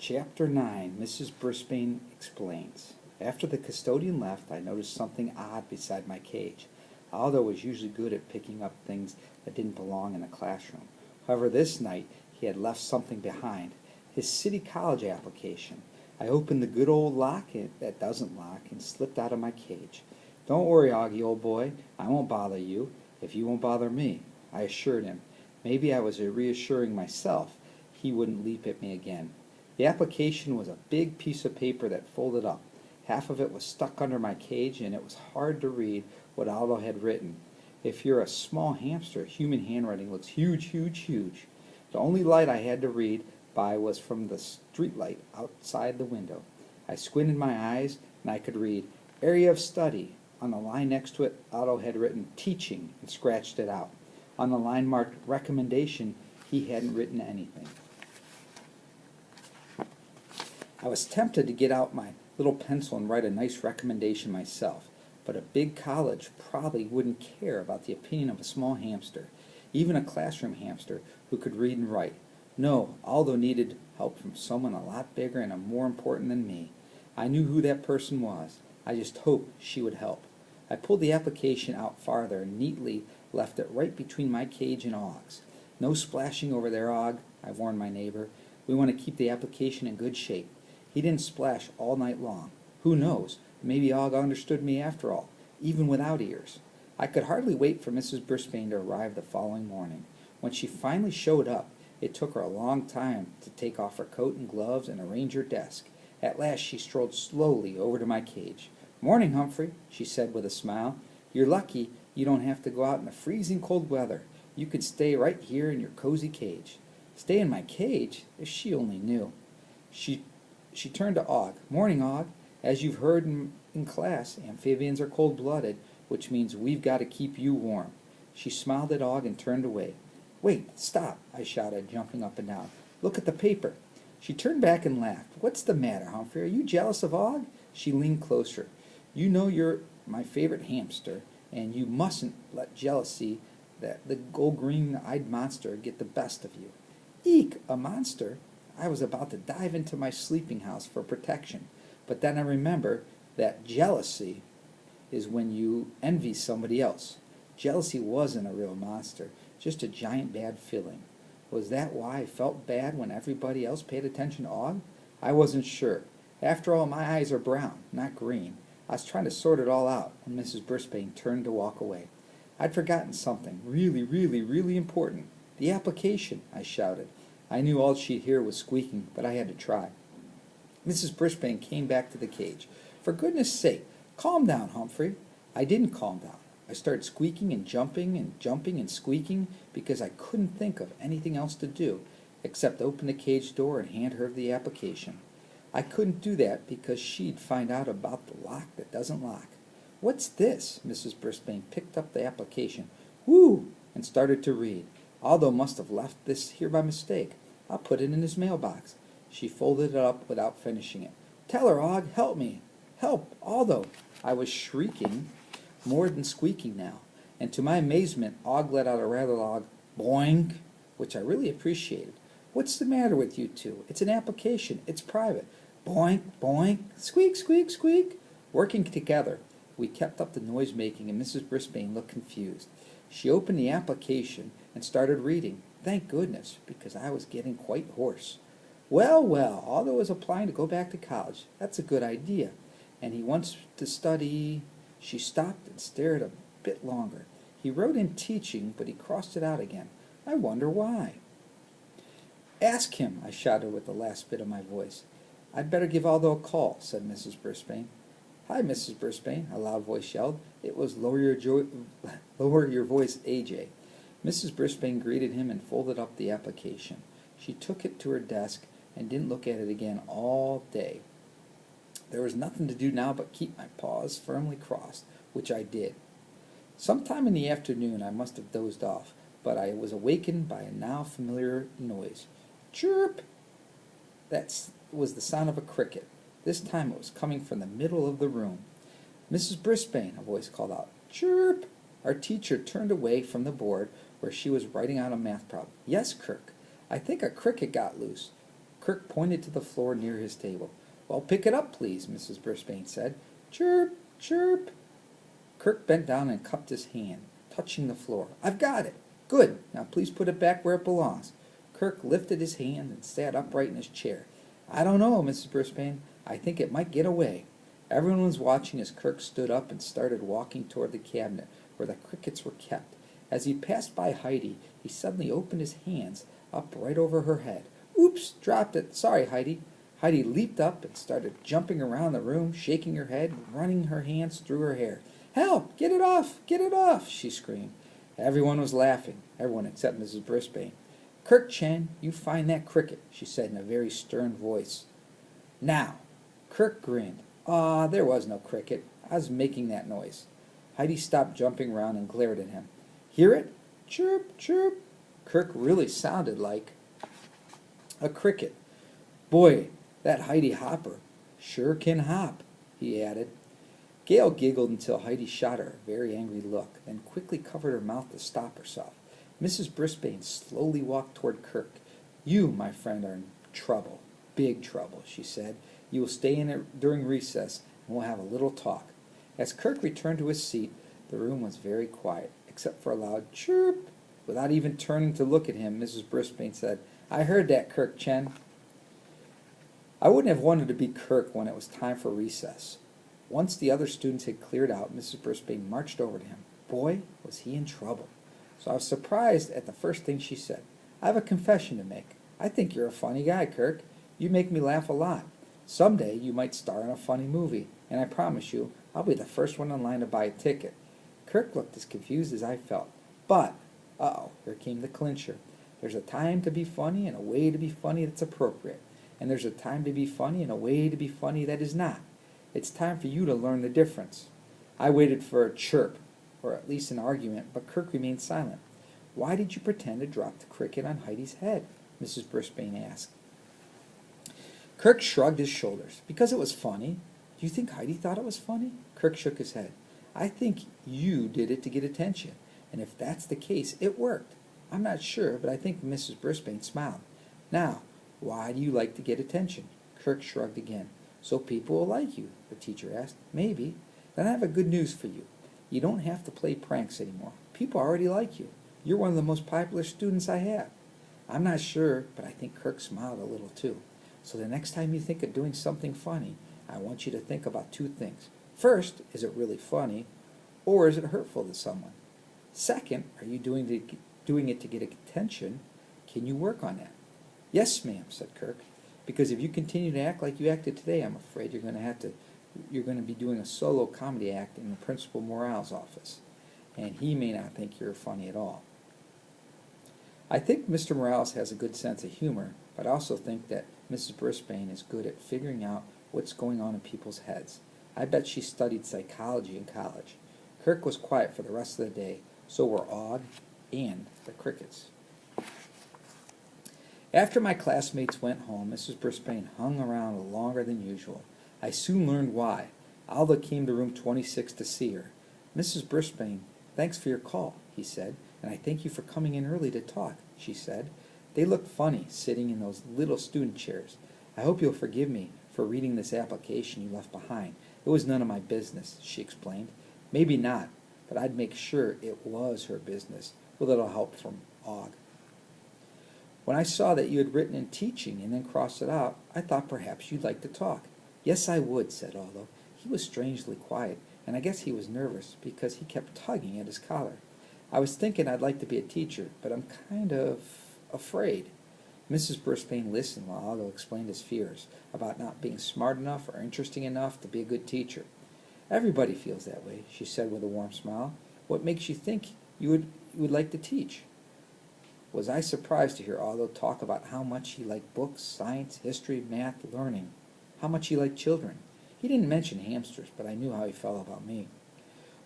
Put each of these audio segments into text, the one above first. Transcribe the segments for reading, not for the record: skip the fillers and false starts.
Chapter 9, Mrs. Brisbane Explains. After the custodian left, I noticed something odd beside my cage. Aldo was usually good at picking up things that didn't belong in the classroom. However, this night he had left something behind. His City College application. I opened the good old lock that doesn't lock and slipped out of my cage. "Don't worry, Augie, old boy. I won't bother you, if you won't bother me," I assured him. Maybe I was reassuring myself he wouldn't leap at me again. The application was a big piece of paper that folded up. Half of it was stuck under my cage, and it was hard to read what Aldo had written. If you're a small hamster, human handwriting looks huge, huge, huge. The only light I had to read by was from the street light outside the window. I squinted my eyes, and I could read, "Area of study." On the line next to it, Aldo had written "teaching" and scratched it out. On the line marked "recommendation," he hadn't written anything. I was tempted to get out my little pencil and write a nice recommendation myself, but a big college probably wouldn't care about the opinion of a small hamster, even a classroom hamster who could read and write. No, Aldo needed help from someone a lot bigger and more important than me. I knew who that person was. I just hoped she would help. I pulled the application out farther and neatly left it right between my cage and Aug's. "No splashing over there, Aug," I warned my neighbor. "We want to keep the application in good shape." He didn't splash all night long. Who knows? Maybe Aug understood me after all, even without ears. I could hardly wait for Mrs. Brisbane to arrive the following morning. When she finally showed up, it took her a long time to take off her coat and gloves and arrange her desk. At last she strolled slowly over to my cage. "Morning, Humphrey," she said with a smile. "You're lucky you don't have to go out in the freezing cold weather. You could stay right here in your cozy cage." Stay in my cage? If she only knew. She turned to Aug. "Morning, Aug. As you've heard in class, amphibians are cold-blooded, which means we've got to keep you warm." She smiled at Aug and turned away. "Wait, stop," I shouted, jumping up and down. "Look at the paper." She turned back and laughed. "What's the matter, Humphrey? Are you jealous of Aug?" She leaned closer. "You know you're my favorite hamster, and you mustn't let jealousy, that the old green-eyed monster, get the best of you." "Eek, a monster?" I was about to dive into my sleeping house for protection, but then I remembered that jealousy is when you envy somebody else. Jealousy wasn't a real monster, just a giant bad feeling. Was that why I felt bad when everybody else paid attention to Aug? I wasn't sure. After all, my eyes are brown, not green. I was trying to sort it all out when Mrs. Brisbane turned to walk away. I'd forgotten something really, really, really important. "The application," I shouted. I knew all she'd hear was squeaking, but I had to try. Mrs. Brisbane came back to the cage. "For goodness sake, calm down, Humphrey." I didn't calm down. I started squeaking and jumping and squeaking because I couldn't think of anything else to do except open the cage door and hand her the application. I couldn't do that because she'd find out about the lock that doesn't lock. "What's this?" Mrs. Brisbane picked up the application. "Whoo!" and started to read. "Aldo must have left this here by mistake. I'll put it in his mailbox." She folded it up without finishing it. "Tell her, Aug, help me. Help, Aldo." I was shrieking more than squeaking now, and to my amazement, Aug let out a rather loud boing, which I really appreciated. "What's the matter with you two? It's an application. It's private." Boink, boink, squeak, squeak, squeak. Working together, we kept up the noise making, and Mrs. Brisbane looked confused. She opened the application and started reading. Thank goodness, because I was getting quite hoarse. "Well, well, Aldo is applying to go back to college. That's a good idea. And he wants to study..." She stopped and stared a bit longer. "He wrote in teaching, but he crossed it out again. I wonder why." "Ask him," I shouted with the last bit of my voice. "I'd better give Aldo a call," said Mrs. Brisbane. "Hi, Mrs. Brisbane," a loud voice yelled. It was Lower Your Voice, AJ. Mrs. Brisbane greeted him and folded up the application. She took it to her desk and didn't look at it again all day. There was nothing to do now but keep my paws firmly crossed, which I did. Sometime in the afternoon I must have dozed off, but I was awakened by a now familiar noise. Chirp! That was the sound of a cricket. This time it was coming from the middle of the room. "Mrs. Brisbane," a voice called out. "Chirp!" Our teacher turned away from the board where she was writing out a math problem. "Yes, Kirk. I think a cricket got loose." Kirk pointed to the floor near his table. Well, pick it up, please, Mrs. Brisbane said. Chirp, chirp. Kirk bent down and cupped his hand, touching the floor. I've got it. Good. Now please put it back where it belongs. Kirk lifted his hand and sat upright in his chair. I don't know, Mrs. Brisbane. I think it might get away. Everyone was watching as Kirk stood up and started walking toward the cabinet where the crickets were kept. As he passed by Heidi, he suddenly opened his hands up right over her head. Oops, dropped it. Sorry, Heidi. Heidi leaped up and started jumping around the room, shaking her head, running her hands through her hair. Help! Get it off! Get it off! She screamed. Everyone was laughing, everyone except Mrs. Brisbane. Kirk Chen, you find that cricket, she said in a very stern voice. Now. Kirk grinned. Ah, there was no cricket. I was making that noise. Heidi stopped jumping around and glared at him. Hear it? Chirp, chirp. Kirk really sounded like a cricket. Boy, that Heidi Hopper sure can hop, he added. Gail giggled until Heidi shot her a very angry look, then quickly covered her mouth to stop herself. Mrs. Brisbane slowly walked toward Kirk. You, my friend, are in trouble. Big trouble, she said. You will stay in it during recess, and we'll have a little talk. As Kirk returned to his seat, the room was very quiet, except for a loud chirp. Without even turning to look at him, Mrs. Brisbane said, I heard that, Kirk Chen. I wouldn't have wanted to be Kirk when it was time for recess. Once the other students had cleared out, Mrs. Brisbane marched over to him. Boy, was he in trouble. So I was surprised at the first thing she said. I have a confession to make. I think you're a funny guy, Kirk. You make me laugh a lot. Someday you might star in a funny movie, and I promise you, I'll be the first one in line to buy a ticket. Kirk looked as confused as I felt. But, here came the clincher. There's a time to be funny and a way to be funny that's appropriate. And there's a time to be funny and a way to be funny that is not. It's time for you to learn the difference. I waited for a chirp, or at least an argument, but Kirk remained silent. Why did you pretend to drop the cricket on Heidi's head? Mrs. Brisbane asked. Kirk shrugged his shoulders. Because it was funny. Do you think Heidi thought it was funny? Kirk shook his head. I think you did it to get attention. And if that's the case, it worked. I'm not sure, but I think Mrs. Brisbane smiled. Now, why do you like to get attention? Kirk shrugged again. So people will like you, the teacher asked. Maybe. Then I have a good news for you. You don't have to play pranks anymore. People already like you. You're one of the most popular students I have. I'm not sure, but I think Kirk smiled a little too. So the next time you think of doing something funny, I want you to think about two things. First, is it really funny, or is it hurtful to someone? Second, are you doing it to get attention? Can you work on that? Yes, ma'am, said Kirk. Because if you continue to act like you acted today, I'm afraid you're going to be doing a solo comedy act in the Principal Morale's office, and he may not think you're funny at all. I think Mr. Morales has a good sense of humor, but I also think that Mrs. Brisbane is good at figuring out what's going on in people's heads. I bet she studied psychology in college. Kirk was quiet for the rest of the day, so were Og and the crickets. After my classmates went home, Mrs. Brisbane hung around longer than usual. I soon learned why. Alva came to room 26 to see her. Mrs. Brisbane, thanks for your call, he said, and I thank you for coming in early to talk, she said. They looked funny, sitting in those little student chairs. I hope you'll forgive me for reading this application you left behind. It was none of my business, she explained. Maybe not, but I'd make sure it was her business, with a little help from Og. When I saw that you had written in teaching and then crossed it out, I thought perhaps you'd like to talk. Yes, I would, said Aldo. He was strangely quiet, and I guess he was nervous because he kept tugging at his collar. I was thinking I'd like to be a teacher, but I'm kind of afraid. Mrs. Brisbane listened while Aldo explained his fears about not being smart enough or interesting enough to be a good teacher. Everybody feels that way, she said with a warm smile. What makes you think you would like to teach? Was I surprised to hear Aldo talk about how much he liked books, science, history, math, learning, how much he liked children. He didn't mention hamsters, but I knew how he felt about me.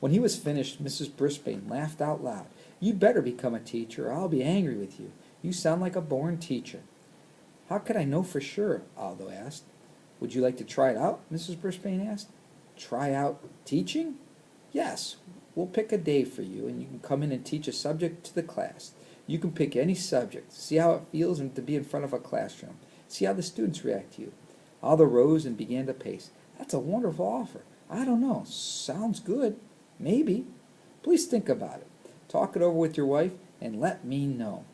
When he was finished, Mrs. Brisbane laughed out loud. You'd better become a teacher, or I'll be angry with you. You sound like a born teacher. How could I know for sure? Aldo asked. Would you like to try it out? Mrs. Brisbane asked. Try out teaching? Yes. We'll pick a day for you, and you can come in and teach a subject to the class. You can pick any subject. See how it feels to be in front of a classroom. See how the students react to you." Aldo rose and began to pace. "That's a wonderful offer. I don't know. Sounds good. Maybe. Please think about it. Talk it over with your wife and let me know."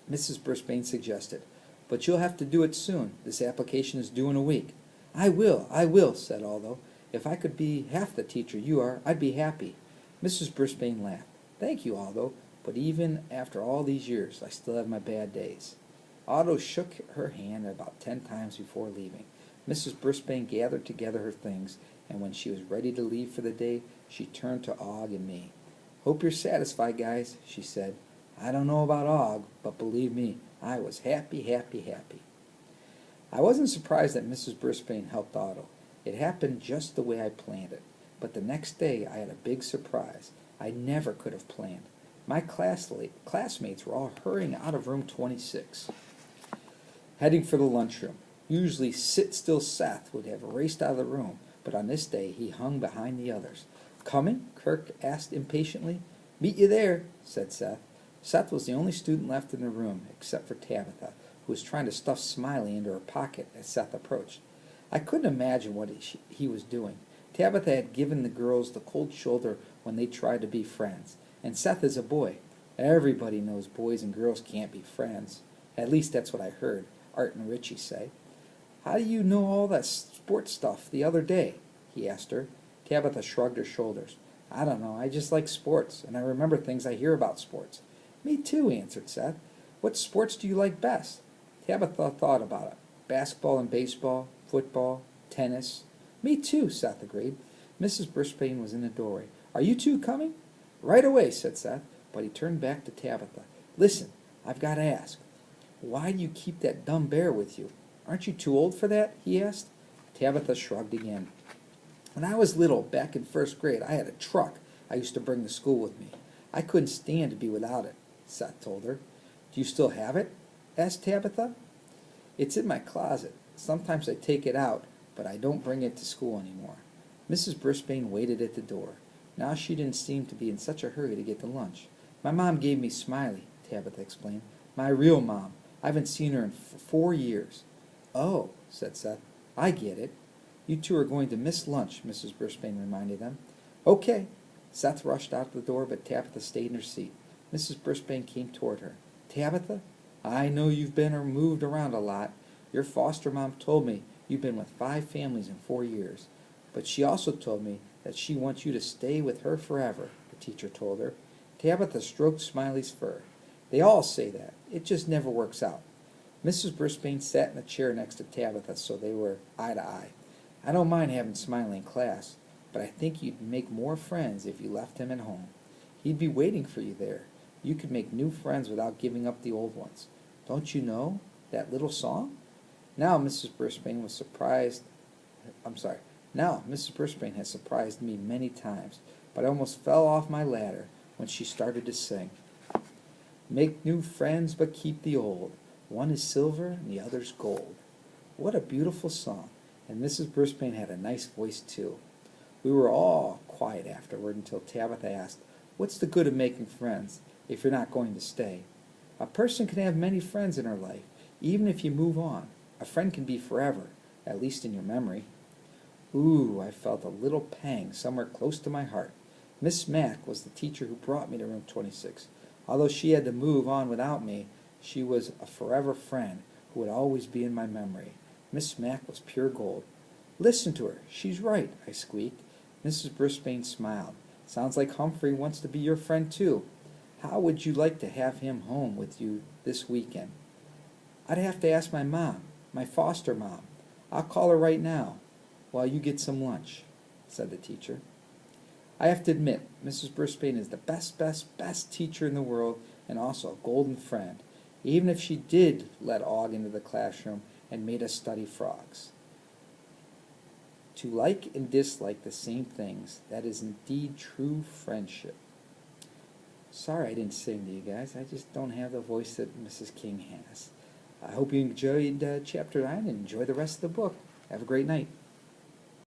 Mrs. Brisbane suggested, "But you'll have to do it soon. This application is due in a week." I will," said Aldo. "If I could be half the teacher you are, I'd be happy." Mrs. Brisbane laughed. "Thank you, Aldo, but even after all these years, I still have my bad days." Aldo shook her hand about 10 times before leaving. Mrs. Brisbane gathered together her things, and when she was ready to leave for the day, she turned to Og and me. "Hope you're satisfied, guys," she said. I don't know about Og, but believe me, I was happy, happy, happy. I wasn't surprised that Mrs. Brisbane helped Otto. It happened just the way I planned it. But the next day I had a big surprise I never could have planned. My classmates were all hurrying out of room 26, heading for the lunchroom. Usually Sit-Still Seth would have raced out of the room, but on this day he hung behind the others. "Coming?" Kirk asked impatiently. "Meet you there," said Seth. Seth was the only student left in the room, except for Tabitha, who was trying to stuff Smiley into her pocket as Seth approached. I couldn't imagine what he was doing. Tabitha had given the girls the cold shoulder when they tried to be friends, and Seth is a boy. Everybody knows boys and girls can't be friends. At least that's what I heard Art and Richie say. "How do you know all that sports stuff the other day?" he asked her. Tabitha shrugged her shoulders. "I don't know, I just like sports, and I remember things I hear about sports." "Me too," answered Seth. "What sports do you like best?" Tabitha thought about it. "Basketball and baseball, football, tennis." "Me too," Seth agreed. Mrs. Brisbane was in the doorway. "Are you two coming?" "Right away," said Seth, but he turned back to Tabitha. "Listen, I've got to ask. Why do you keep that dumb bear with you? Aren't you too old for that?" he asked. Tabitha shrugged again. "When I was little, back in first grade, I had a truck I used to bring to school with me. I couldn't stand to be without it," Seth told her. "Do you still have it?" asked Tabitha. "It's in my closet. Sometimes I take it out, but I don't bring it to school anymore." Mrs. Brisbane waited at the door. Now she didn't seem to be in such a hurry to get to lunch. "My mom gave me Smiley," Tabitha explained. "My real mom. I haven't seen her in 4 years." "Oh," said Seth. "I get it. You two are going to miss lunch," Mrs. Brisbane reminded them. "Okay." Seth rushed out the door, but Tabitha stayed in her seat. Mrs. Brisbane came toward her. "Tabitha, I know you've been or moved around a lot. Your foster mom told me you've been with 5 families in 4 years. But she also told me that she wants you to stay with her forever," the teacher told her. Tabitha stroked Smiley's fur. "They all say that. It just never works out." Mrs. Brisbane sat in the chair next to Tabitha, so they were eye to eye. "I don't mind having Smiley in class, but I think you'd make more friends if you left him at home. He'd be waiting for you there. You could make new friends without giving up the old ones. Don't you know that little song?" Now Mrs. Brisbane has surprised me many times, but I almost fell off my ladder when she started to sing. "Make new friends but keep the old. One is silver and the other's gold." What a beautiful song, and Mrs. Brisbane had a nice voice too. We were all quiet afterward until Tabitha asked, "What's the good of making friends if you're not going to stay? A person can have many friends in her life, even if you move on. A friend can be forever, at least in your memory." Ooh, I felt a little pang somewhere close to my heart. Miss Mack was the teacher who brought me to room 26. Although she had to move on without me, she was a forever friend who would always be in my memory. Miss Mack was pure gold. "Listen to her. She's right," I squeaked. Mrs. Brisbane smiled. "Sounds like Humphrey wants to be your friend too. How would you like to have him home with you this weekend?" "I'd have to ask my mom, my foster mom. I'll call her right now while you get some lunch," said the teacher. I have to admit, Mrs. Brisbane is the best teacher in the world, and also a golden friend, even if she did let Og into the classroom and made us study frogs. To like and dislike the same things, that is indeed true friendship. Sorry I didn't sing to you guys. I just don't have the voice that Mrs. King has. I hope you enjoyed Chapter 9 and enjoy the rest of the book. Have a great night.